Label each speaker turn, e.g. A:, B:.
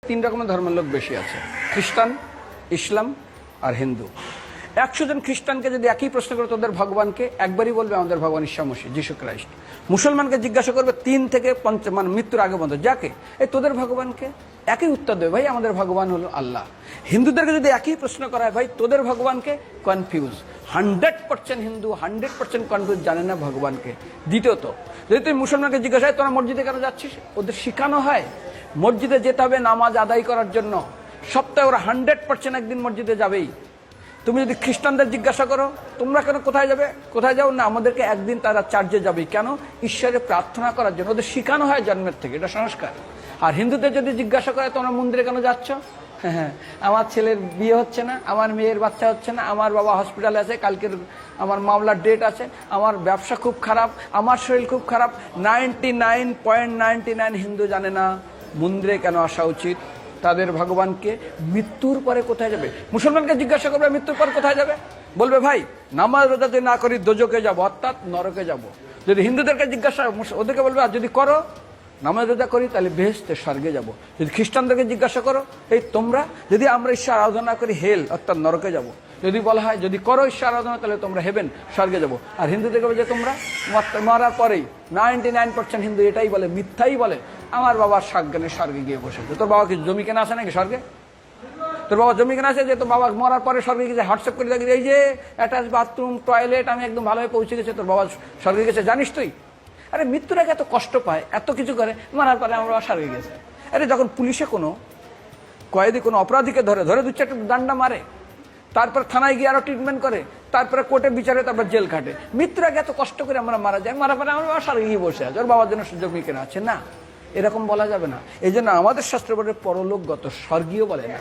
A: তিন রকমের ধর্মের লোক বেশি আছে, খ্রিস্টান, ইসলাম আর হিন্দু। 100 জন খ্রিস্টানকে যদি একই প্রশ্ন করে তোদের ভগবানকে, একবারই বলবে আমাদের ভগবান ঈশ্বর মসিহ যীশু খ্রাইস্ট। মুসলমানকে জিজ্ঞাসা করবে 3 থেকে 5 মানে মৃত্যুর আগে পর্যন্ত, যাকে এই তোদের ভগবানকে, একই উত্তর দেবে, ভাই আমাদের ভগবান হলো আল্লাহ। হিন্দুদেরকে যদি একই প্রশ্ন করা হয়, ভাই তোদের ভগবানকে, কনফিউজ। 100% হিন্দু 100% কনফিউজ, জানে না ভগবানকে। দ্বিতীয়ত, যদি তুমি মুসলমানকে জিজ্ঞাসা হয় তোরা মসজিদে কেন যাচ্ছিস, ওদের শেখানো হয় মসজিদে যেতে হবে নামাজ আদায় করার জন্য। সপ্তাহে ওরা 100% একদিন মসজিদে যাবেই। তুমি যদি খ্রিস্টানদের জিজ্ঞাসা করো তোমরা কেন কোথায় যাবে, কোথায় যাও না, আমাদেরকে একদিন তারা চার্চে যাবে। কেন? ঈশ্বরে প্রার্থনা করার জন্য, ওদের শেখানো হয় জন্মের থেকে, এটা সংস্কার। আর হিন্দুদের যদি জিজ্ঞাসা করে তোমরা মন্দিরে কেন যাচ্ছ, হ্যাঁ আমার ছেলের বিয়ে হচ্ছে না, আমার মেয়ের বাচ্চা হচ্ছে না, আমার বাবা হসপিটালে আছে, কালকের আমার মামলার ডেট আছে, আমার ব্যবসা খুব খারাপ, আমার শরীর খুব খারাপ। 99.99 হিন্দু জানে না মন্দিরে কেন আসা উচিত, তাদের ভগবানকে মৃত্যুর পরে কোথায় যাবে। মুসলমানকে জিজ্ঞাসা করবে মৃত্যুর পর কোথায় যাবে, বলবে ভাই নামাজ রোজা যদি না করি দোজকে যাব, অর্থাৎ নরকে যাব। যদি হিন্দুদেরকে জিজ্ঞাসা, ওদেরকে বলবে আর যদি করো নামাজ রোজা করি তাহলে বেহেশতে স্বর্গে যাব। যদি খ্রিস্টানদেরকে জিজ্ঞাসা করো, এই তোমরা যদি আমরা ঈশ্বর আরাধনা করি হেল অর্থাৎ নরকে যাব। যদি বলা হয় যদি করো ঈশ্বর আরাধনা তাহলে তোমরা হেভেন স্বর্গে যাব। আর হিন্দুদেরকে বলে যে তোমরা মরার পরেই 99% হিন্দু এটাই বলে, মিথ্যাই বলে, আমার বাবার সজ্ঞানে স্বর্গে গিয়ে বসেছে। তোর বাবা কি জমি কেনা আছে নাকি স্বর্গে? তোর বাবা জমি কেনা আছে যে তোর বাবা মরার পরে স্বর্গে গেছে, হোয়াটসঅ্যাপ করে দেখি এই যে অ্যাটাচ বাথরুম টয়লেট আমি একদম ভালোভাবে পৌঁছে গেছে, তোর বাবা স্বর্গে গেছে, জানিস তুই? আরে মৃত্যুর আগে এত কষ্ট পায়, এত কিছু করে, মারার পরে আমার বাবা স্বর্গে গেছে। আরে যখন পুলিশে কোনো কয়েদি কোনো অপরাধীকে ধরে 2-4টা ডান্ডা মারে, তারপর থানায় গিয়ে আরো ট্রিটমেন্ট করে, তারপরে কোর্টে বিচারে, তারপর জেল খাটে, মৃত্যুর আগে এত কষ্ট করে আমরা মারা যায়, মারা পরে আমার বাবা স্বর্গে গিয়ে বসে আছে, ওর বাবার জন্য জমি কেনা আছে না, এরকম বলা যাবে না। এই জন্য আমাদের শাস্ত্র বলে পরলোকগত, স্বর্গীয় বলে না।